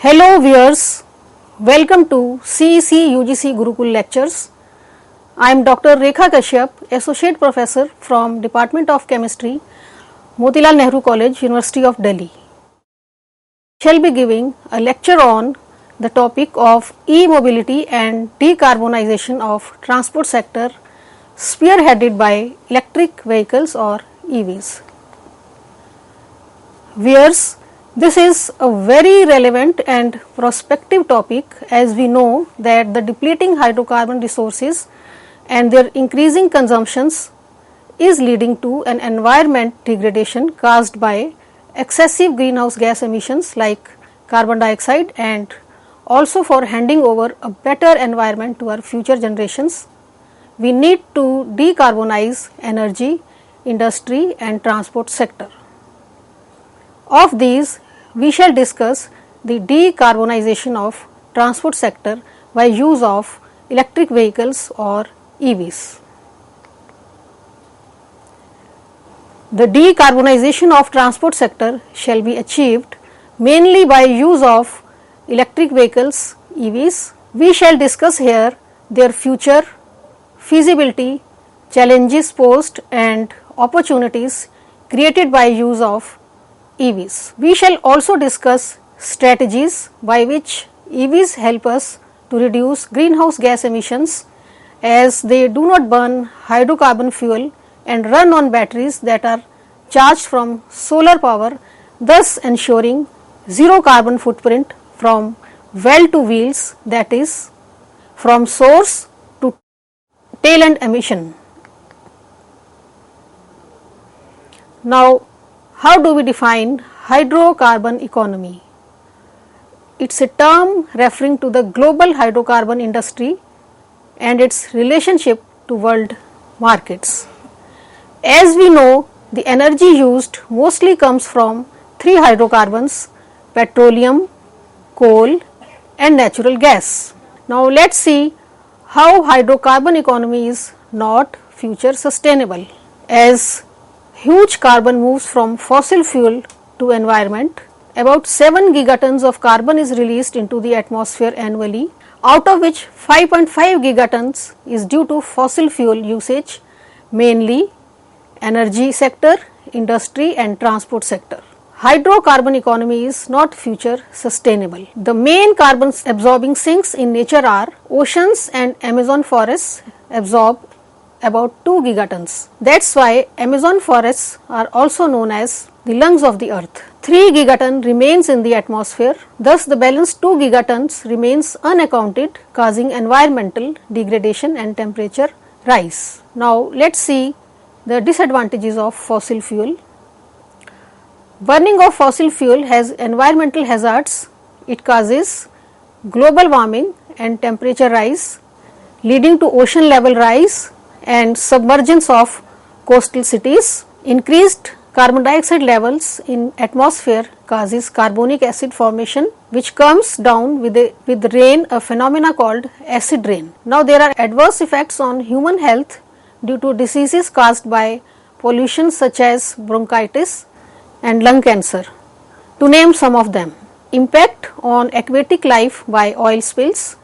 Hello viewers, welcome to CEC UGC Gurukul lectures. I am Dr. Rekha Kashyap, Associate Professor from Department of Chemistry, Motilal Nehru College, University of Delhi. I shall be giving a lecture on the topic of e-mobility and decarbonization of transport sector spearheaded by electric vehicles or EVs. Viewers, this is a very relevant and prospective topic as we know that the depleting hydrocarbon resources and their increasing consumptions is leading to an environment degradation caused by excessive greenhouse gas emissions like carbon dioxide, and also for handing over a better environment to our future generations, we need to decarbonize energy, industry and transport sector. Of these, we shall discuss the decarbonization of transport sector by use of electric vehicles or EVs. The decarbonization of transport sector shall be achieved mainly by use of electric vehicles EVs. We shall discuss here their future, feasibility, challenges posed and opportunities created by use of EVs. We shall also discuss strategies by which EVs help us to reduce greenhouse gas emissions as they do not burn hydrocarbon fuel and run on batteries that are charged from solar power, thus ensuring zero carbon footprint from well to wheels, that is from source to tail end emission. Now, how do we define hydrocarbon economy? It is a term referring to the global hydrocarbon industry and its relationship to world markets. As we know, the energy used mostly comes from three hydrocarbons: petroleum, coal and natural gas. Now, let us see how hydrocarbon economy is not future sustainable. As huge carbon moves from fossil fuel to environment, about 7 gigatons of carbon is released into the atmosphere annually, out of which 5.5 gigatons is due to fossil fuel usage, mainly energy sector, industry and transport sector. Hydrocarbon economy is not future sustainable. The main carbon absorbing sinks in nature are oceans and Amazon forests absorb about 2 gigatons. That is why Amazon forests are also known as the lungs of the earth. 3 gigaton remains in the atmosphere, thus the balance 2 gigatons remains unaccounted, causing environmental degradation and temperature rise. Now, let us see the disadvantages of fossil fuel. Burning of fossil fuel has environmental hazards. It causes global warming and temperature rise, leading to ocean level rise and submergence of coastal cities. Increased carbon dioxide levels in atmosphere causes carbonic acid formation, which comes down with rain, a phenomena called acid rain. Now, there are adverse effects on human health due to diseases caused by pollution such as bronchitis and lung cancer, to name some of them. Impact on aquatic life by oil spills.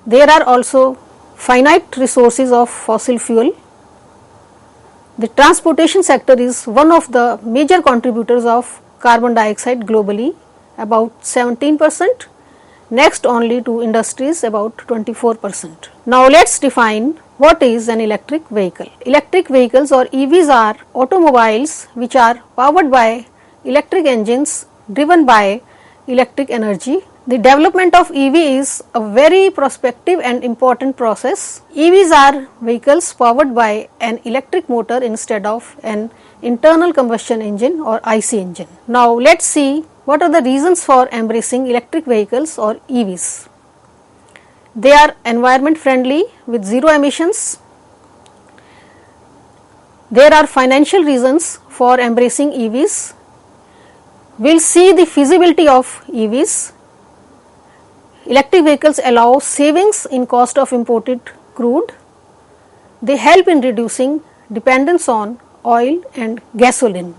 There are also finite resources of fossil fuel. The transportation sector is one of the major contributors of carbon dioxide globally, about 17%, next only to industries about 24%. Now, let us define what is an electric vehicle. Electric vehicles or EVs are automobiles which are powered by electric engines driven by electric energy. The development of EV is a very prospective and important process. EVs are vehicles powered by an electric motor instead of an internal combustion engine or IC engine. Now, let us see what are the reasons for embracing electric vehicles or EVs. They are environment friendly with zero emissions. There are financial reasons for embracing EVs. We will see the feasibility of EVs. Electric vehicles allow savings in cost of imported crude. They help in reducing dependence on oil and gasoline.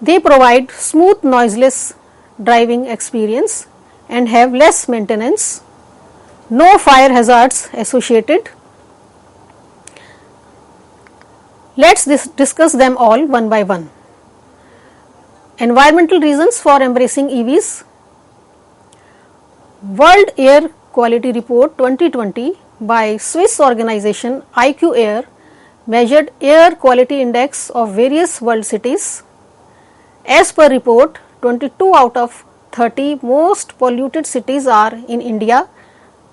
They provide smooth, noiseless driving experience and have less maintenance, no fire hazards associated. Let us discuss them all one by one. Environmental reasons for embracing EVs. World Air Quality Report 2020 by Swiss organization IQ Air measured air quality index of various world cities. As per report, 22 out of 30 most polluted cities are in India,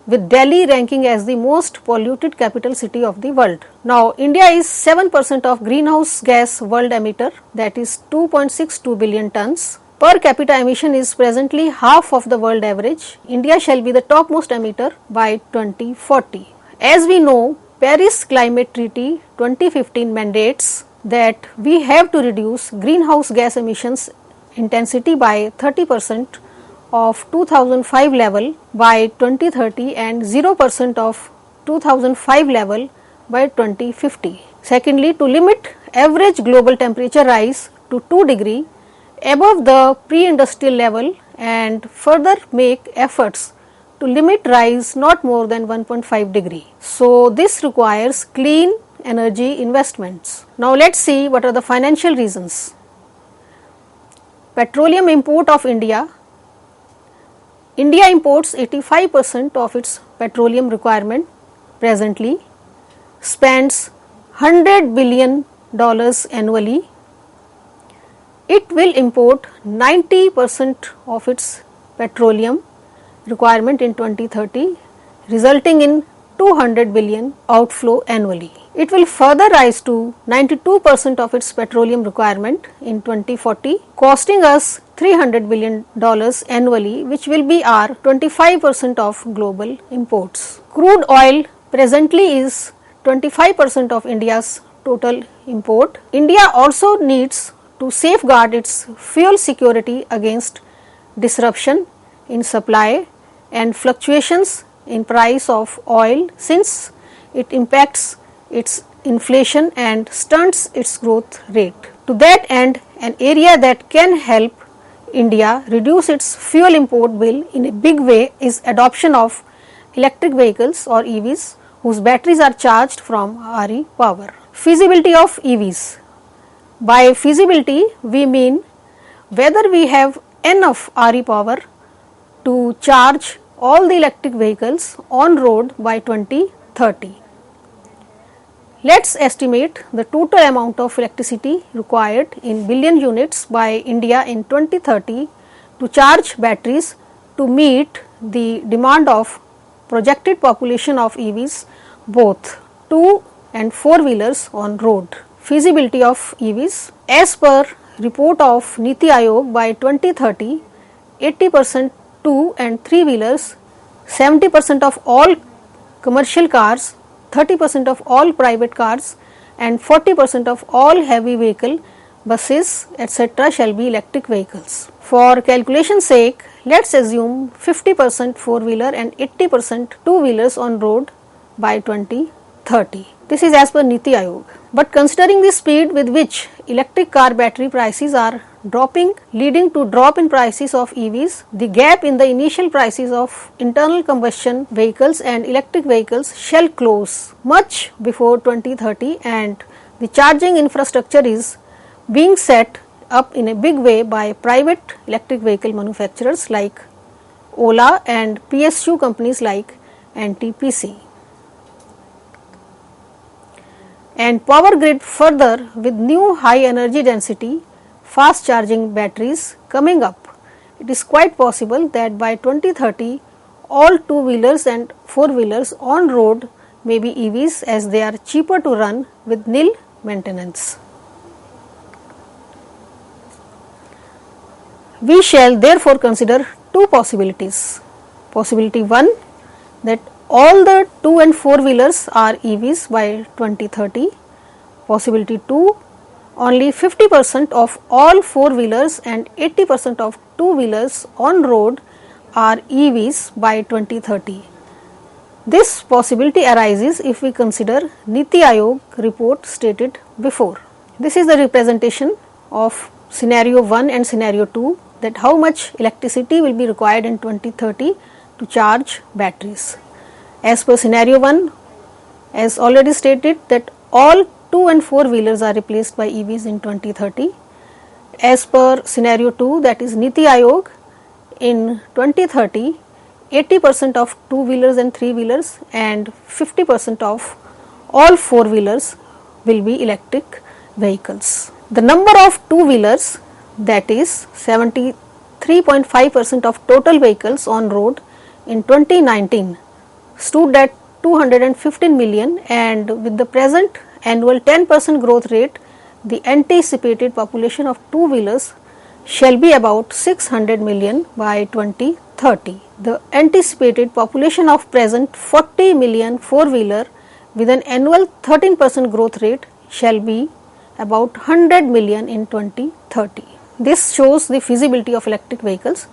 with Delhi ranking as the most polluted capital city of the world. Now, India is 7% of greenhouse gas world emitter, that is 2.62 billion tons. Per capita emission is presently half of the world average. India shall be the topmost emitter by 2040. As we know, Paris Climate Treaty 2015 mandates that we have to reduce greenhouse gas emissions intensity by 30% of 2005 level by 2030 and 0% of 2005 level by 2050. Secondly, to limit average global temperature rise to 2 degree above the pre-industrial level and further make efforts to limit rise not more than 1.5 degree. So, this requires clean energy investments. Now, let us see what are the financial reasons. Petroleum import of India. India imports 85% of its petroleum requirement presently, spends $100 billion annually. It will import 90% of its petroleum requirement in 2030, resulting in 200 billion outflow annually. It will further rise to 92% of its petroleum requirement in 2040, costing us $300 billion annually, which will be our 25% of global imports. Crude oil presently is 25% of India's total import. India also needs to safeguard its fuel security against disruption in supply and fluctuations in price of oil, since it impacts its inflation and stunts its growth rate. To that end, an area that can help India reduce its fuel import bill in a big way is adoption of electric vehicles or EVs whose batteries are charged from RE power. Feasibility of EVs. By feasibility, we mean whether we have enough RE power to charge all the electric vehicles on road by 2030. Let us estimate the total amount of electricity required in billion units by India in 2030 to charge batteries to meet the demand of projected population of EVs, both 2 and 4 wheelers on road. Feasibility of EVs. As per report of Niti Aayog, by 2030, 80% 2 and 3 wheelers, 70% of all commercial cars, 30% of all private cars and 40% of all heavy vehicle, buses, etc. shall be electric vehicles. For calculation sake, let us assume 50% 4-wheeler and 80% 2-wheelers on road by 2030. This is as per Niti Aayog. But considering the speed with which electric car battery prices are dropping, leading to drop in prices of EVs, the gap in the initial prices of internal combustion vehicles and electric vehicles shall close much before 2030, and the charging infrastructure is being set up in a big way by private electric vehicle manufacturers like Ola and PSU companies like NTPC. And power grid further with new high energy density fast charging batteries coming up. It is quite possible that by 2030 all 2-wheelers and 4-wheelers on road may be EVs, as they are cheaper to run with nil maintenance. We shall therefore consider two possibilities. Possibility 1, that all the 2 and 4-wheelers are EVs by 2030. Possibility 2, only 50% of all 4-wheelers and 80% of 2-wheelers on road are EVs by 2030. This possibility arises if we consider Niti Aayog report stated before. This is the representation of scenario 1 and scenario 2, that how much electricity will be required in 2030 to charge batteries. As per scenario 1, as already stated, that all 2 and 4 wheelers are replaced by EVs in 2030. As per scenario 2, that is Niti Aayog, in 2030 80% of 2 wheelers and 3 wheelers and 50% of all 4 wheelers will be electric vehicles. The number of 2 wheelers, that is 73.5% of total vehicles on road in 2019 stood at 215 million, and with the present annual 10% growth rate, the anticipated population of 2 wheelers shall be about 600 million by 2030. The anticipated population of present 40 million 4 wheeler with an annual 13% growth rate shall be about 100 million in 2030. This shows the feasibility of electric vehicles.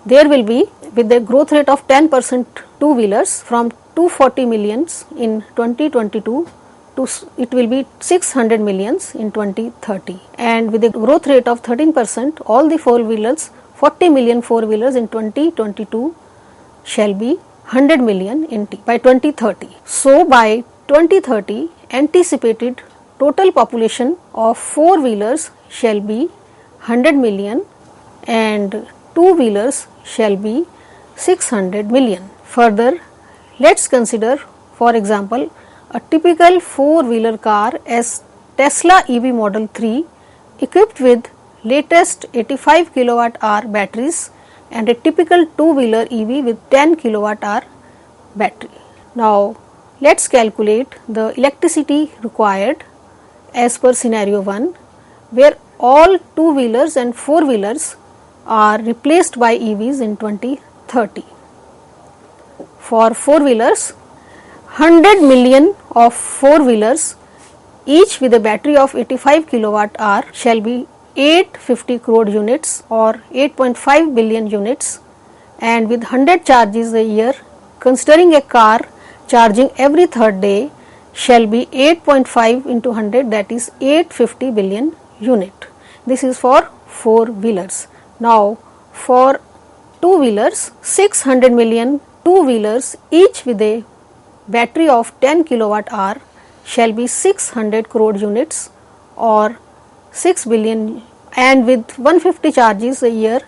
There will be, with a growth rate of 10% 2 wheelers from 240 millions in 2022 to it will be 600 millions in 2030, and with a growth rate of 13% all the 4 wheelers 40 million 4 wheelers in 2022 shall be 100 million by 2030. So by 2030 anticipated total population of 4 wheelers shall be 100 million and 2 wheelers shall be 600 million. Further, let's consider, for example, a typical 4-wheeler car as Tesla EV Model 3 equipped with latest 85 kWh batteries and a typical 2-wheeler EV with 10 kWh battery. Now let's calculate the electricity required as per scenario 1, where all 2-wheelers and 4-wheelers are replaced by EVs in 2030. For 4-wheelers, 100 million of 4-wheelers each with a battery of 85 kWh shall be 850 crore units or 8.5 billion units, and with 100 charges a year, considering a car charging every third day, shall be 8.5 into 100, that is 850 billion unit. This is for 4-wheelers. Now for 2-wheelers, 600 million 2-wheelers each with a battery of 10 kWh shall be 600 crore units or 6 billion, and with 150 charges a year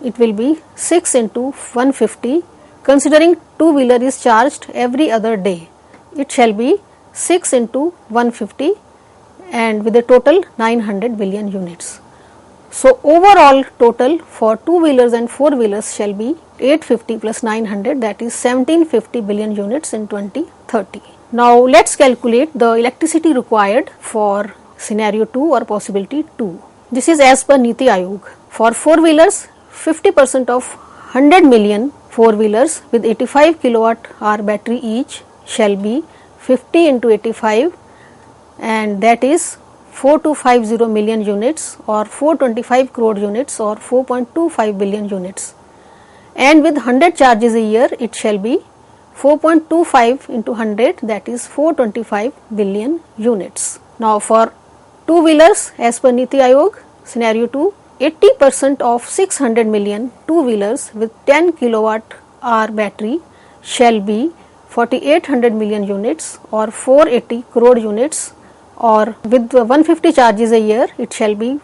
it will be 6 into 150, considering 2-wheeler is charged every other day, it shall be 6 into 150 and with a total 900 billion units. So overall total for 2-wheelers and 4-wheelers shall be 850 plus 900, that is 1750 billion units in 2030. Now let's calculate the electricity required for scenario 2 or possibility 2. This is as per Niti Aayog. For 4-wheelers, 50% of 100 million 4-wheelers with 85 kWh battery each shall be 50 into 85, and that is 4250 million units or 425 crore units or 4.25 billion units, and with 100 charges a year it shall be 4.25 into 100, that is 425 billion units. Now for 2-wheelers as per Niti Aayog scenario 2, 80% of 600 million 2-wheelers with 10 kWh battery shall be 4800 million units or 480 crore units, or with 150 charges a year it shall be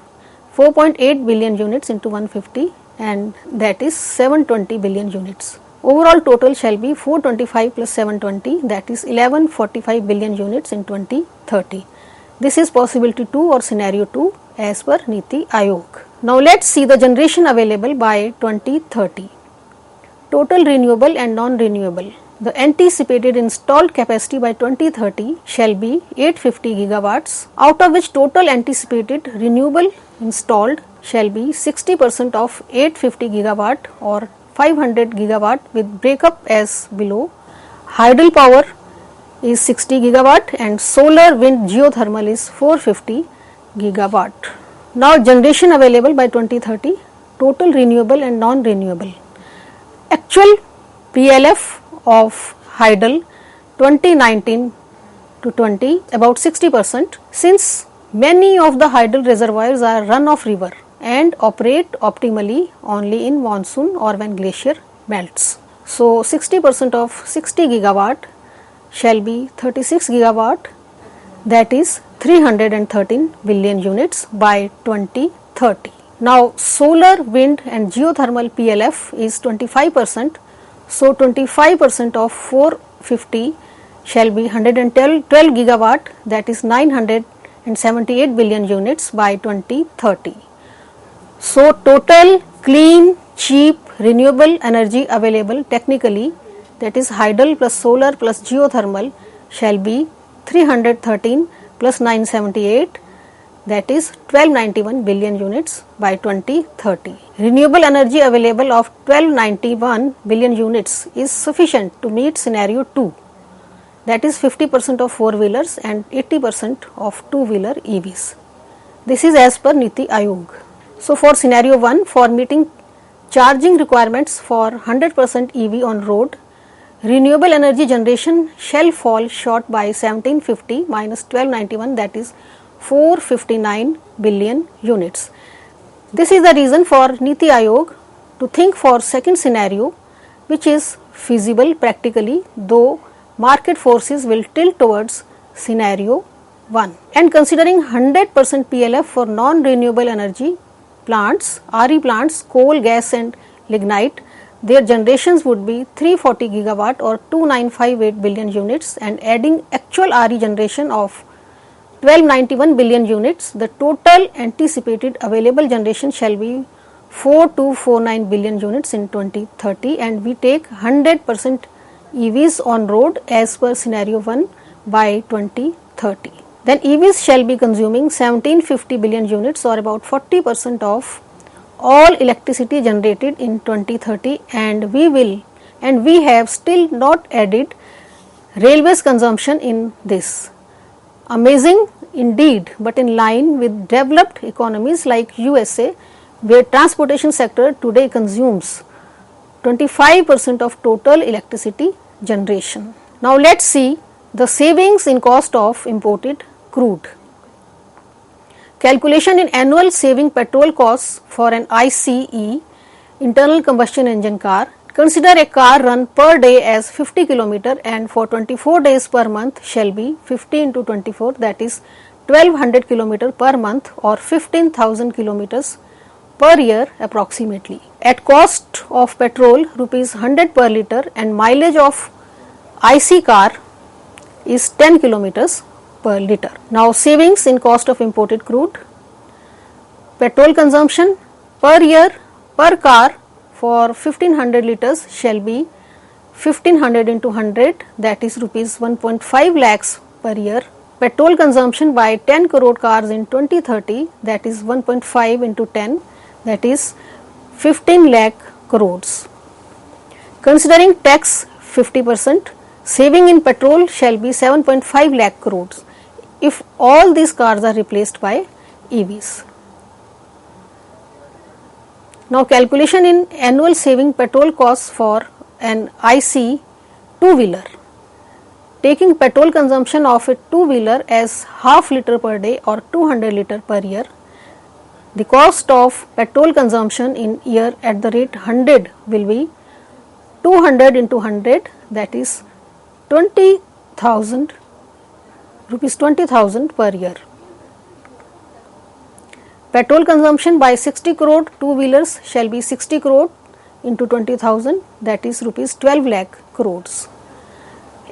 4.8 billion units into 150, and that is 720 billion units. Overall total shall be 425 plus 720, that is 1145 billion units in 2030. This is possibility 2 or scenario 2 as per Niti Aayog. Now let's see the generation available by 2030. Total renewable and non-renewable. The anticipated installed capacity by 2030 shall be 850 gigawatts, out of which total anticipated renewable installed shall be 60% of 850 gigawatt or 500 gigawatt, with breakup as below. Hydel power is 60 gigawatt and solar, wind, geothermal is 450 gigawatt. Now generation available by 2030, total renewable and non-renewable. Actual PLF of Hydel 2019 to 20 about 60%. Since Many of the hydel reservoirs are run-off river and operate optimally only in monsoon or when glacier melts. So 60% of 60 gigawatt shall be 36 gigawatt, that is 313 billion units by 2030. Now solar, wind and geothermal PLF is 25%. So 25% of 450 shall be 112 gigawatt, that is 978 billion units by 2030. So total clean, cheap, renewable energy available technically, that is hydel plus solar plus geothermal, shall be 313 plus 978, that is 1291 billion units by 2030. Renewable energy available of 1291 billion units is sufficient to meet scenario 2, that is 50% of 4-wheelers and 80% of 2-wheeler EVs. This is as per Niti Aayog. So for scenario 1, for meeting charging requirements for 100% EV on road, renewable energy generation shall fall short by 1750 minus 1291, that is 459 billion units. This is the reason for Niti Aayog to think for second scenario, which is feasible practically, though market forces will tilt towards scenario 1. And considering 100% PLF for non-renewable energy plants, RE plants, coal, gas and lignite, their generations would be 340 gigawatt or 2958 billion units, and adding actual RE generation of 1291 billion units, the total anticipated available generation shall be 4249 billion units in 2030, and we take 100% EVs on road as per scenario 1 by 2030. Then EVs shall be consuming 1750 billion units or about 40% of all electricity generated in 2030, and we have still not added railways consumption in this. Amazing indeed, but in line with developed economies like USA, where transportation sector today consumes 25% of total electricity generation. Now let us see the savings in cost of imported crude. Calculation in annual saving petrol costs for an ICE, internal combustion engine car. Consider a car run per day as 50 km and for 24 days per month shall be 50 into 24, that is 1200 km per month or 15,000 km per year approximately. At cost of petrol rupees 100 per liter and mileage of IC car is 10 km per liter. Now savings in cost of imported crude. Petrol consumption per year per car for 1500 liters shall be 1500 into 100, that is rupees 1.5 lakhs per year. Petrol consumption by 10 crore cars in 2030, that is 1.5 into 10, that is 15 lakh crores. Considering tax 50%, saving in petrol shall be 7.5 lakh crores if all these cars are replaced by EVs. Now calculation in annual saving petrol costs for an IC two-wheeler. Taking petrol consumption of a two-wheeler as half liter per day or 200 liter per year, the cost of petrol consumption in year at the rate 100 will be 200 into 100, that is 20,000 rupees 20,000 per year. Petrol consumption by 60 crore two-wheelers shall be 60 crore into 20,000, that is rupees 12 lakh crores.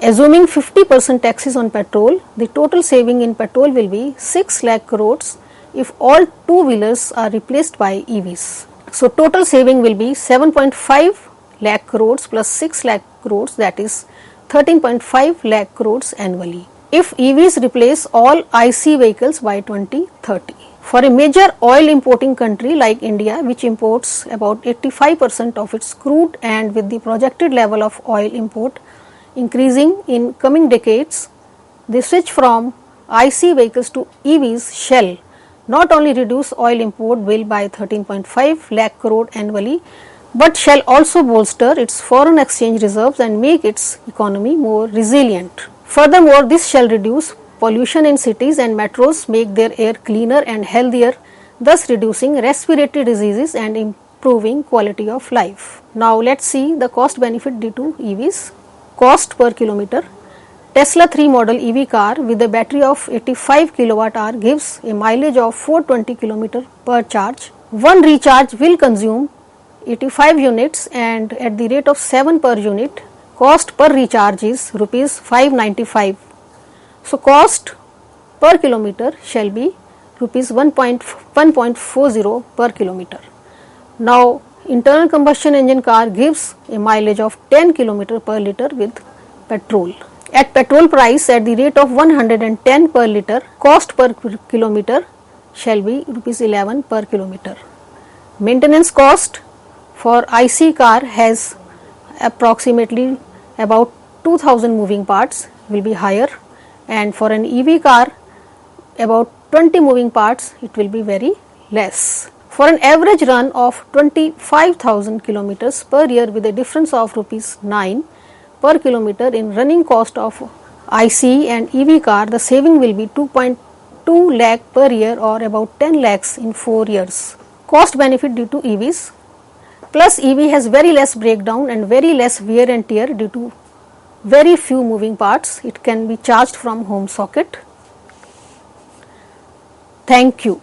Assuming 50% taxes on petrol, the total saving in petrol will be 6 lakh crores if all two-wheelers are replaced by EVs. So total saving will be 7.5 lakh crores plus 6 lakh crores, that is 13.5 lakh crores annually, if EVs replace all IC vehicles by 2030. For a major oil importing country like India, which imports about 85% of its crude, and with the projected level of oil import increasing in coming decades, the switch from IC vehicles to EVs shall not only reduce oil import bill by 13.5 lakh crore annually, but shall also bolster its foreign exchange reserves and make its economy more resilient. Furthermore, this shall reduce pollution in cities and metros make their air cleaner and healthier, thus reducing respiratory diseases and improving quality of life. Now let's see the cost benefit due to EVs. Cost per kilometer. Tesla 3 model EV car with a battery of 85 kWh gives a mileage of 420 km per charge. One recharge will consume 85 units and at the rate of 7 per unit, cost per recharge is rupees 595. So cost per kilometer shall be rupees 1.40 per kilometer. Now internal combustion engine car gives a mileage of 10 km per liter with petrol. At petrol price at the rate of 110 per liter, cost per kilometer shall be rupees 11 per kilometer. Maintenance cost for IC car has approximately about 2000 moving parts, will be higher, and for an EV car about 20 moving parts, it will be very less. For an average run of 25,000 kilometers per year with a difference of rupees 9 per kilometer in running cost of IC and EV car, the saving will be 2.2 lakh per year or about 10 lakhs in 4 years. Cost benefit due to EVs. Plus EV has very less breakdown and very less wear and tear due to very few moving parts. It can be charged from home socket. Thank you.